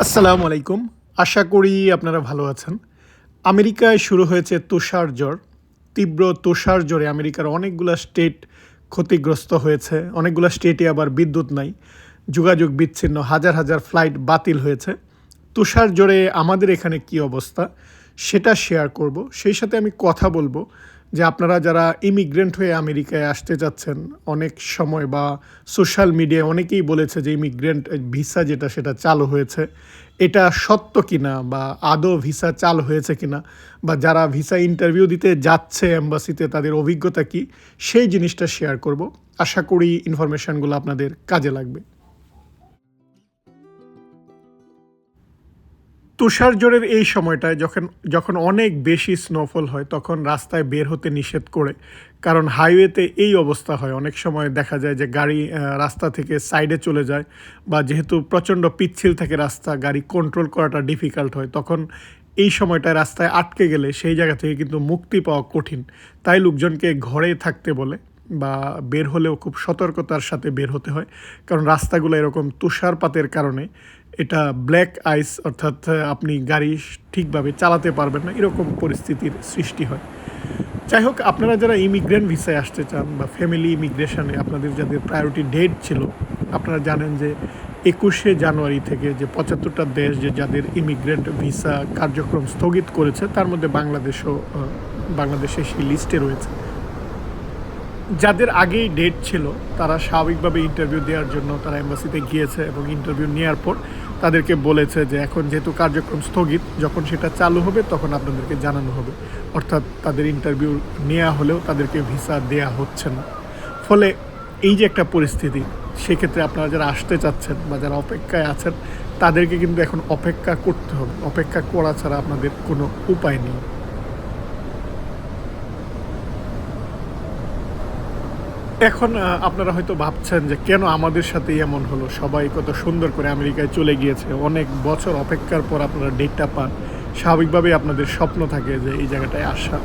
আসসালামু আলাইকুম। আশা করি আপনারা ভালো আছেন। আমেরিকায় শুরু হয়েছে তুষার ঝড়। তীব্র তুষার ঝড়ে আমেরিকার অনেকগুলা স্টেট ক্ষতিগ্রস্ত হয়েছে। অনেকগুলা স্টেটে আবার বিদ্যুৎ নাই। যোগাযোগ বিচ্ছিন্ন, হাজার, হাজার ফ্লাইট বাতিল হয়েছে। তুষার ঝড়ে আমাদের এখানে কী অবস্থা সেটা শেয়ার করব। সেই সাথে আমি কথা বলবো যে আপনারা যারা ইমিগ্রেন্ট হয়ে আমেরিকায় আসতে চাচ্ছেন, অনেক সময় বা সোশ্যাল মিডিয়ায় অনেকেই বলেছে যে ইমিগ্রেন্ট ভিসা যেটা সেটা চালু হয়েছে। এটা সত্য কিনা বা আদৌ ভিসা চালু হয়েছে কিনা বা যারা ভিসা ইন্টারভিউ দিতে যাচ্ছে এম্বাসিতে তাদের অভিজ্ঞতা কী সেই জিনিসটা শেয়ার করব। আশা করি ইনফরমেশনগুলো আপনাদের কাজে লাগবে। তুষার ঝড়ের এই সময়টায় যখন যখন অনেক বেশি স্নোফল হয় তখন রাস্তায় বের হতে নিষেধ করে, কারণ হাইওয়েতে এই অবস্থা হয়। অনেক সময় দেখা যায় যে গাড়ি রাস্তা থেকে সাইডে চলে যায়, বা যেহেতু প্রচণ্ড পিচ্ছিল থাকে রাস্তা, গাড়ি কন্ট্রোল করাটা ডিফিকাল্ট হয়। তখন এই সময়টায় রাস্তায় আটকে গেলে সেই জায়গা থেকে কিন্তু মুক্তি পাওয়া কঠিন। তাই লোকজনকে ঘরে থাকতে বলে, বা বের হলেও খুব সতর্কতার সাথে বের হতে হয়, কারণ রাস্তাগুলো এরকম তুষারপাতের কারণে এটা ব্ল্যাক আইস, অর্থাৎ আপনি গাড়ি ঠিকভাবে চালাতে পারবেন না, এরকম পরিস্থিতির সৃষ্টি হয়। যাই হোক, আপনারা যারা ইমিগ্রেন্ট ভিসায় আসতে চান বা ফ্যামিলি ইমিগ্রেশনে আপনাদের যাদের প্রায়োরিটি ডেট ছিল, আপনারা জানেন যে 21শে জানুয়ারি থেকে যে 75টা দেশ যে যাদের ইমিগ্রেন্ট ভিসা কার্যক্রম স্থগিত করেছে, তার মধ্যে বাংলাদেশে সেই লিস্টে রয়েছে। যাদের আগেই ডেট ছিল তারা স্বাভাবিকভাবে ইন্টারভিউ দেওয়ার জন্য তারা এম্বাসিতে গিয়েছে, এবং ইন্টারভিউ নেওয়ার পর তাদেরকে বলেছে যে এখন যেহেতু কার্যক্রম স্থগিত, যখন সেটা চালু হবে তখন আপনাদেরকে জানানো হবে। অর্থাৎ তাদের ইন্টারভিউ নেওয়া হলেও তাদেরকে ভিসা দেয়া হচ্ছে না। ফলে এই যে একটা পরিস্থিতি, সেক্ষেত্রে আপনারা যারা আসতে চাচ্ছেন বা যারা অপেক্ষায় আছেন তাদেরকে কিন্তু এখন অপেক্ষা করতে হবে। অপেক্ষা করা ছাড়া আপনাদের কোনো উপায় নেই। এখন আপনারা হয়তো ভাবছেন যে কেন আমাদের সাথেই এমন হলো, সবাই কত সুন্দর করে আমেরিকায় চলে গিয়েছে, অনেক বছর অপেক্ষার পর আপনারা ডেটটা পান, স্বাভাবিকভাবেই আপনাদের স্বপ্ন থাকে যে এই জায়গাটায় আসা।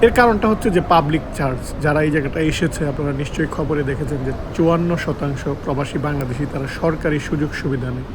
এর কারণটা হচ্ছে যে পাবলিক চার্জ। যারা এই জায়গাটায় এসেছে আপনারা নিশ্চয়ই খবরে দেখেছেন যে 54% প্রবাসী বাংলাদেশি তারা সরকারি সুযোগ সুবিধা নেই।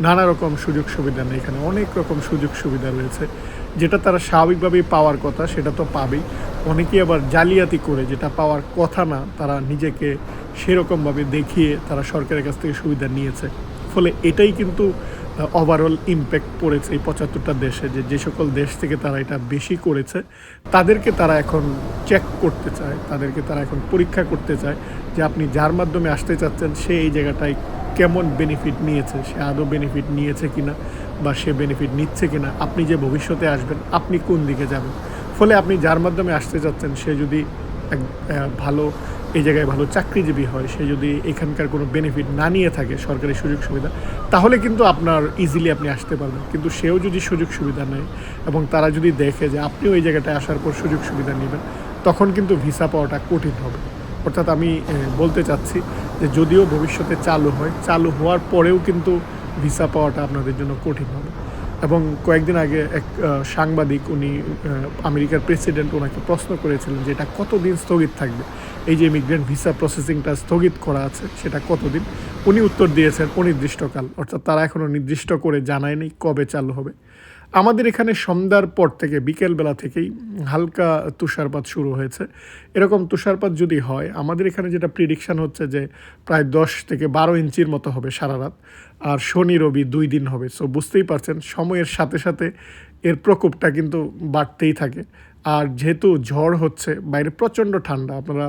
নানা রকম সুযোগ সুবিধা নেই, এখানে অনেক রকম সুযোগ সুবিধা রয়েছে, যেটা তারা স্বাভাবিকভাবেই পাওয়ার কথা সেটা তো পাবেই। অনেকেই আবার জালিয়াতি করে, যেটা পাওয়ার কথা না, তারা নিজেকে সেরকমভাবে দেখিয়ে তারা সরকারের কাছ থেকে সুবিধা নিয়েছে। ফলে এটাই কিন্তু ওভারঅল ইমপ্যাক্ট পড়েছে এই 75টা দেশে, যে সকল দেশ থেকে তারা এটা বেশি করেছে তাদেরকে তারা এখন চেক করতে চায়, তাদেরকে তারা এখন পরীক্ষা করতে চায় যে আপনি যার মাধ্যমে আসতে চাচ্ছেন সে এই জায়গাটায় কেমন বেনিফিট নিয়েছে, সে আদৌ বেনিফিট নিয়েছে কিনা বা সে বেনিফিট নিচ্ছে কিনা, আপনি যে ভবিষ্যতে আসবেন আপনি কোন দিকে যাবেন। ফলে আপনি যার মাধ্যমে আসতে চাচ্ছেন সে যদি এক ভালো এই জায়গায় ভালো চাকরিজীবী হয়, সে যদি এখানকার কোনো বেনিফিট না নিয়ে থাকে সরকারি সুযোগ সুবিধা, তাহলে কিন্তু আপনার ইজিলি আপনি আসতে পারবেন। কিন্তু সেও যদি সুযোগ সুবিধা নেয় এবং তারা যদি দেখে যে আপনিও এই জায়গাটায় আসার পর সুযোগ সুবিধা নেবেন, তখন কিন্তু ভিসা পাওয়াটা কঠিন হবে। অর্থাৎ আমি বলতে চাচ্ছি যে যদিও ভবিষ্যতে চালু হয়, চালু হওয়ার পরেও কিন্তু ভিসা পাওয়াটা আপনাদের জন্য কঠিন হবে। এবং কয়েকদিন আগে এক সাংবাদিক, উনি আমেরিকার প্রেসিডেন্ট, ওনাকে প্রশ্ন করেছিলেন যে এটা কতদিন স্থগিত থাকবে, এই যে ইমিগ্রেন্ট ভিসা প্রসেসিংটা স্থগিত করা আছে সেটা কতদিন। উনি উত্তর দিয়েছেন অনির্দিষ্টকাল, অর্থাৎ তারা এখনও নির্দিষ্ট করে জানায়নি কবে চালু হবে। আমাদের এখানে সন্ধ্যার পর থেকে বিকেলবেলা থেকেই হালকা তুষারপাত শুরু হয়েছে। এরকম তুষারপাত যদি হয়, আমাদের এখানে যেটা প্রিডিকশান হচ্ছে যে প্রায় 10 থেকে 12 ইঞ্চির মতো হবে সারা রাত, আর শনি রবি 2 দিন হবে। সো বুঝতেই পারছেন সময়ের সাথে সাথে এর প্রকোপটা কিন্তু বাড়তেই থাকে। আর যেহেতু ঝড় হচ্ছে, বাইরে প্রচণ্ড ঠান্ডা, আপনারা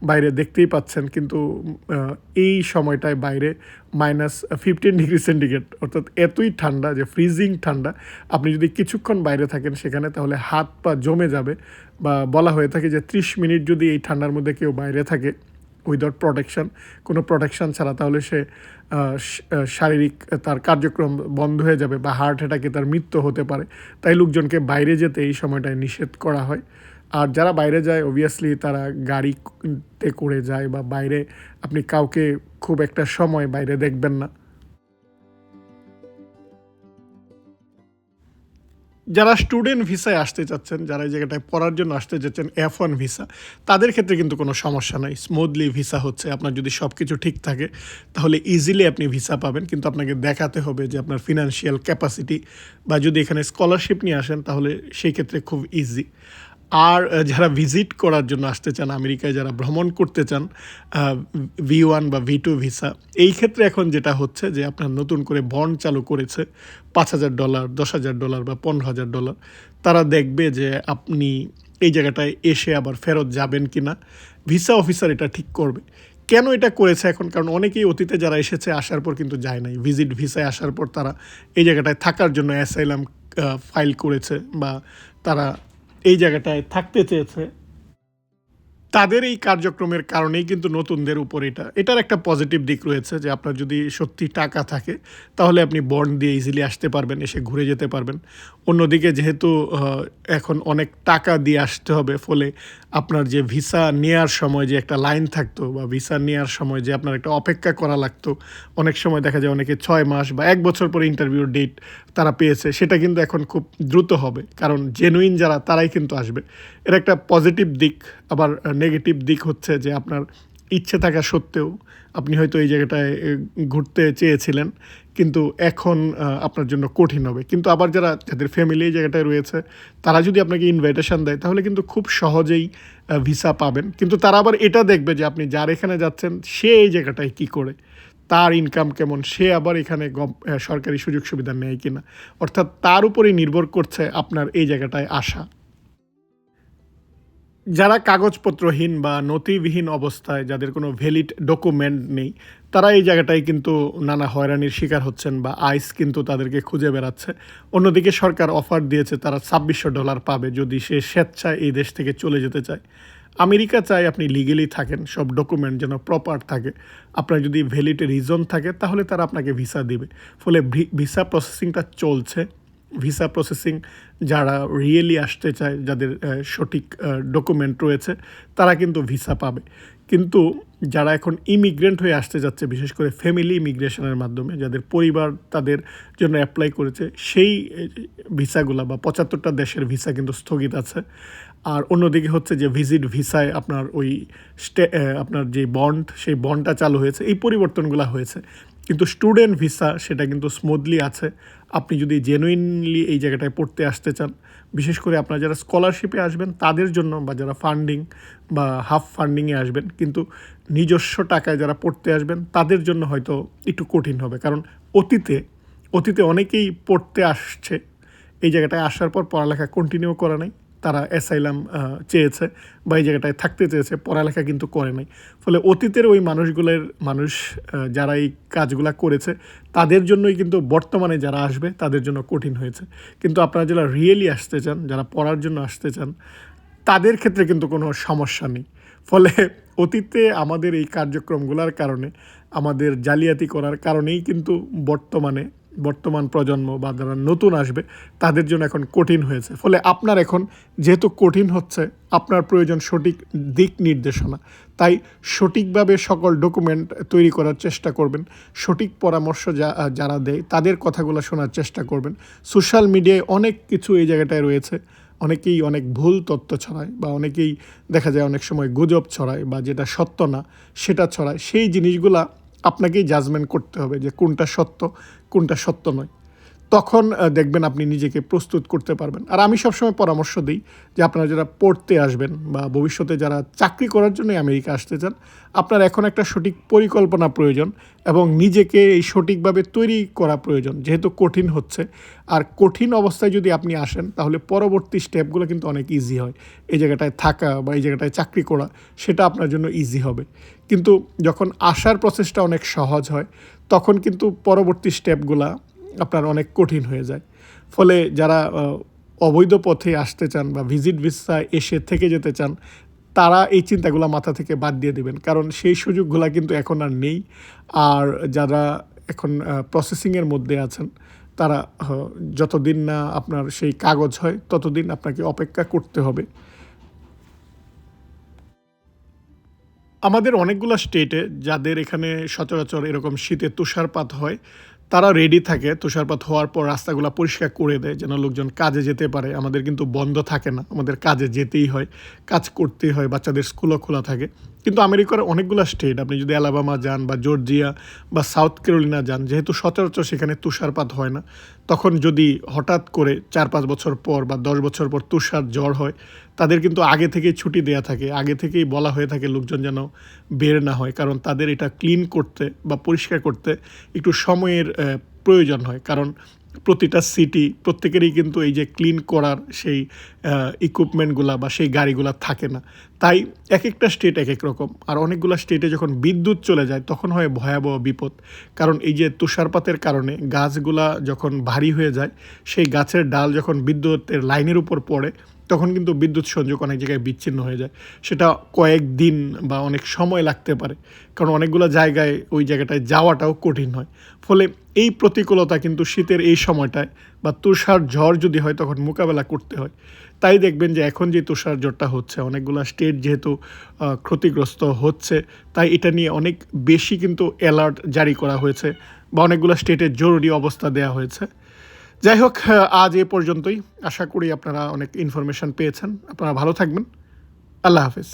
বাইরে দেখতেই পাচ্ছেন, কিন্তু এই সময়টায় বাইরে -15 ডিগ্রি সেন্টিগ্রেড, অর্থাৎ এতই ঠান্ডা যে ফ্রিজিং ঠান্ডা। আপনি যদি কিছুক্ষণ বাইরে থাকেন সেখানে, তাহলে হাত পা জমে যাবে। বা বলা হয়ে থাকে যে 30 মিনিট যদি এই ঠান্ডার মধ্যে কেউ বাইরে থাকে উইদাউট প্রোটেকশন, কোনো প্রোটেকশন ছাড়া, তাহলে সে শারীরিক তার কার্যক্রম বন্ধ হয়ে যাবে বা হার্ট অ্যাটাকে তার মৃত্যু হতে পারে। তাই লোকজনকে বাইরে যেতে এই সময়টায় নিষেধ করা হয়। আর যারা বাইরে যায় অবভিয়াসলি তারা গাড়িতে করে যায়, বা বাইরে আপনি কাউকে খুব একটা সময় বাইরে দেখবেন না। যারা স্টুডেন্ট ভিসায় আসতে চাচ্ছেন, যারা এই জায়গাটায় পড়ার জন্য আসতে চাচ্ছেন F1 ভিসা, তাদের ক্ষেত্রে কিন্তু কোনো সমস্যা নাই। স্মুথলি ভিসা হচ্ছে। আপনার যদি সবকিছু ঠিক থাকে তাহলে ইজিলি আপনি ভিসা পাবেন। কিন্তু আপনাকে দেখাতে হবে যে আপনার ফিন্যান্সিয়াল ক্যাপাসিটি, বা যদি এখানে স্কলারশিপ নিয়ে আসেন তাহলে সেই ক্ষেত্রে খুব ইজি। আর যারা ভিজিট করার জন্য আসতে চান, আমেরিকায় যারা ভ্রমণ করতে চান, V1 বা V2 ভিসা, এই ক্ষেত্রে এখন যেটা হচ্ছে যে আপনার নতুন করে বন্ড চালু করেছে $5,000, $10,000 বা $15,000। তারা দেখবে যে আপনি এই জায়গাটায় এসে আবার ফেরত যাবেন কি না, ভিসা অফিসার এটা ঠিক করবে। কেন এটা করেছে এখন? কারণ অনেকেই অতীতে যারা এসেছে আসার পর কিন্তু যায় নাই। ভিজিট ভিসায় আসার পর তারা এই জায়গাটায় থাকার জন্য অ্যাসাইলাম ফাইল করেছে, বা তারা এই জায়গাটায় থাকতে চেয়েছে। তাদের এই কার্যক্রমের কারণেই কিন্তু নতুনদের উপর এটার একটা পজিটিভ দিক রয়েছে যে আপনার যদি সত্যি টাকা থাকে তাহলে আপনি বন্ড দিয়ে ইজিলি আসতে পারবেন, এসে ঘুরে যেতে পারবেন। অন্যদিকে যেহেতু এখন অনেক টাকা দিয়ে আসতে হবে, ফলে আপনার যে ভিসা নেয়ার সময় যে একটা লাইন থাকতো, বা ভিসা নেয়ার সময় যে আপনার একটা অপেক্ষা করা লাগতো, অনেক সময় দেখা যায় অনেকে 6 মাস বা 1 বছর পরে ইন্টারভিউর ডেট তারা পেয়েছে, সেটা কিন্তু এখন খুব দ্রুত হবে, কারণ জেনুইন যারা তারাই কিন্তু আসবে। এর একটা পজিটিভ দিক। আবার নেগেটিভ দিক হচ্ছে যে আপনার ইচ্ছে থাকা সত্ত্বেও আপনি হয়তো এই জায়গাটায় ঘুরতে চেয়েছিলেন, কিন্তু এখন আপনার জন্য কঠিন হবে। কিন্তু আবার যাদের ফ্যামিলি এই জায়গাটায় রয়েছে, তারা যদি আপনাকে ইনভাইটেশন দেয় তাহলে কিন্তু খুব সহজেই ভিসা পাবেন। কিন্তু তারা আবার এটা দেখবে যে আপনি যার এখানে যাচ্ছেন সে এই জায়গাটায় কী করে, তার ইনকাম কেমন, সে আবার এখানে সরকারি সুযোগ সুবিধা নেয় কিনা। অর্থাৎ তার উপরেই নির্ভর করছে আপনার এই জায়গাটায় আসা। যারা কাগজপত্রহীন বা নথিবিহীন অবস্থায়, যাদের কোনো ভ্যালিড ডকুমেন্ট নেই, তারা এই জায়গাটায় কিন্তু নানা হয়রানির শিকার হচ্ছেন, বা আইস কিন্তু তাদেরকে খুঁজে বেড়াচ্ছে। অন্যদিকে সরকার অফার দিয়েছে তারা $2,600 পাবে যদি সে স্বেচ্ছায় এই দেশ থেকে চলে যেতে চায়। আমেরিকা চায় আপনি লিগেলি থাকেন, সব ডকুমেন্ট যেন প্রপার থাকে। আপনার যদি ভ্যালিড রিজন থাকে তাহলে তারা আপনাকে ভিসা দিবে। ফলে ভিসা প্রসেসিংটা চলছে। ভিসা প্রসেসিং যারা রিয়েলি আসতে চায়, যাদের সঠিক ডকুমেন্ট রয়েছে, তারা কিন্তু ভিসা পাবে। কিন্তু যারা এখন ইমিগ্রেন্ট হয়ে আসতে যাচ্ছে, বিশেষ করে ফ্যামিলি ইমিগ্রেশনের মাধ্যমে যাদের পরিবার তাদের জন্য অ্যাপ্লাই করেছে, সেই ভিসাগুলো বা 75টা দেশের ভিসা কিন্তু স্থগিত আছে। আর অন্যদিকে হচ্ছে যে ভিজিট ভিসায় আপনার ওই আপনার যে বন্ড, সেই বন্ডটা চালু হয়েছে, এই পরিবর্তনগুলো হয়েছে। কিন্তু স্টুডেন্ট ভিসা সেটা কিন্তু স্মুথলি আছে। আপনি যদি জেনুইনলি এই জায়গাটায় পড়তে আসতে চান, বিশেষ করে আপনারা যারা স্কলারশিপে আসবেন তাদের জন্য, বা যারা ফান্ডিং বা হাফ ফান্ডিংয়ে আসবেন, কিন্তু নিজস্ব টাকায় যারা পড়তে আসবেন তাদের জন্য হয়তো একটু কঠিন হবে। কারণ অতীতে অতীতে অনেকেই পড়তে আসছে, এই জায়গাটায় আসার পর পড়ালেখা কন্টিনিউ করা নাই, তারা অ্যাসাইলাম চেয়েছে বা এই জায়গাটায় থাকতে চেয়েছে, পড়ালেখা কিন্তু করে নাই। ফলে অতীতের ওই মানুষ যারা এই কাজগুলা করেছে তাদের জন্যই কিন্তু বর্তমানে যারা আসবে তাদের জন্য কঠিন হয়েছে। কিন্তু আপনারা যারা রিয়েলি আসতে চান, যারা পড়ার জন্য আসতে চান, তাদের ক্ষেত্রে কিন্তু কোনো সমস্যা নেই। ফলে অতীতে আমাদের এই কার্যক্রমগুলোর কারণে, আমাদের জালিয়াতি করার কারণেই কিন্তু বর্তমান প্রজন্ম বা যারা নতুন আসবে তাদের জন্য এখন কঠিন হয়েছে। ফলে আপনার এখন যেহেতু কঠিন হচ্ছে, আপনার প্রয়োজন সঠিক দিক নির্দেশনা। তাই সঠিকভাবে সকল ডকুমেন্ট তৈরি করার চেষ্টা করবেন। সঠিক পরামর্শ যারা দেয় তাদের কথাগুলো শোনার চেষ্টা করবেন। সোশ্যাল মিডিয়ায় অনেক কিছু এই জায়গাটায় রয়েছে। অনেকেই অনেক ভুল তথ্য ছড়ায়, বা অনেকেই দেখা যায় অনেক সময় গুজব ছড়ায়, বা যেটা সত্য না সেটা ছড়ায়। সেই জিনিসগুলা আপনাকেই জাজমেন্ট করতে হবে যে কোনটা সত্য, কোনটা সত্য নয়। তখন দেখবেন আপনি নিজেকে প্রস্তুত করতে পারবেন। আর আমি সবসময় পরামর্শ দিই যে আপনারা যারা পড়তে আসবেন বা ভবিষ্যতে যারা চাকরি করার জন্য আমেরিকা আসতে চান, আপনার এখন একটা সঠিক পরিকল্পনা প্রয়োজন, এবং নিজেকে এই সঠিকভাবে তৈরি করা প্রয়োজন, যেহেতু কঠিন হচ্ছে। আর কঠিন অবস্থায় যদি আপনি আসেন তাহলে পরবর্তী স্টেপগুলো কিন্তু অনেক ইজি হয়। এই জায়গাটায় থাকা বা এই জায়গাটায় চাকরি করা, সেটা আপনার জন্য ইজি হবে। কিন্তু যখন আসার প্রসেসটা অনেক সহজ হয়, তখন কিন্তু পরবর্তী স্টেপগুলা আপনার অনেক কঠিন হয়ে যায়। ফলে যারা অবৈধ পথে আসতে চান বা ভিজিট ভিসায় এসে থেকে যেতে চান, তারা এই চিন্তাগুলো মাথা থেকে বাদ দিয়ে দেবেন, কারণ সেই সুযোগগুলো কিন্তু এখন আর নেই। আর যারা এখন প্রসেসিংয়ের মধ্যে আছেন, তারা যতদিন না আপনার সেই কাগজ হয় ততদিন আপনাকে অপেক্ষা করতে হবে। আমাদের অনেকগুলো স্টেটে যাদের এখানে সচরাচর এরকম শীতে তুষারপাত হয়, তারা রেডি থাকে তুষারপাত হওয়ার পর রাস্তাগুলো পরিষ্কার করে দেয় যেন লোকজন কাজে যেতে পারে। আমাদের কিন্তু বন্ধ থাকে না, আমাদের কাজে যেতেই হয়, কাজ করতেই হয়, বাচ্চাদের স্কুলও খোলা থাকে। কিন্তু আমেরিকার অনেকগুলো স্টেট, আপনি যদি অ্যালাবামা যান বা জর্জিয়া বা সাউথ ক্যারোলিনা যান, যেহেতু সচরাচর সেখানে তুষারপাত হয় না, তখন যদি হঠাৎ করে 4-5 বছর পর বা 10 বছর পর তুষার ঝড় হয়, তাদের কিন্তু আগে থেকেই ছুটি দেয়া থাকে, আগে থেকেই বলা হয়ে থাকে লোকজন যেন বের না হয়, কারণ তাদের এটা ক্লিন করতে বা পরিষ্কার করতে একটু সময়ের প্রয়োজন হয়। কারণ প্রতিটা সিটি প্রত্যেকেরই কিন্তু এই যে ক্লিন করার সেই ইকুইপমেন্টগুলা বা সেই গাড়িগুলা থাকে না। তাই এক একটা স্টেট এক এক রকম। আর অনেকগুলো স্টেটে যখন বিদ্যুৎ চলে যায় তখন হয় ভয়াবহ বিপদ। কারণ এই যে তুষারপাতের কারণে গাছগুলা যখন ভারী হয়ে যায়, সেই গাছের ডাল যখন বিদ্যুতের লাইনের উপর পড়ে, তখন কিন্তু বিদ্যুৎ সংযোগ অনেক জায়গায় বিচ্ছিন্ন হয়ে যায়। সেটা কয়েকদিন বা অনেক সময় লাগতে পারে, কারণ অনেকগুলো জায়গায় ওই জায়গাটায় যাওয়াটাও কঠিন হয়। ফলে এই প্রতিকূলতা কিন্তু শীতের এই সময়টায় বা তুষার ঝড় যদি হয় তখন মোকাবেলা করতে হয়। তাই দেখবেন যে এখন যে তুষার ঝড়টা হচ্ছে, অনেকগুলো স্টেট যেহেতু ক্ষতিগ্রস্ত হচ্ছে, তাই এটা নিয়ে অনেক বেশি কিন্তু অ্যালার্ট জারি করা হয়েছে বা অনেকগুলো স্টেটে জরুরি অবস্থা দেওয়া হয়েছে। যাই হোক, আজ এ পর্যন্তই। আশা করি আপনারা অনেক ইনফরমেশন পেয়েছেন। আপনারা ভালো থাকবেন। আল্লাহ হাফেজ।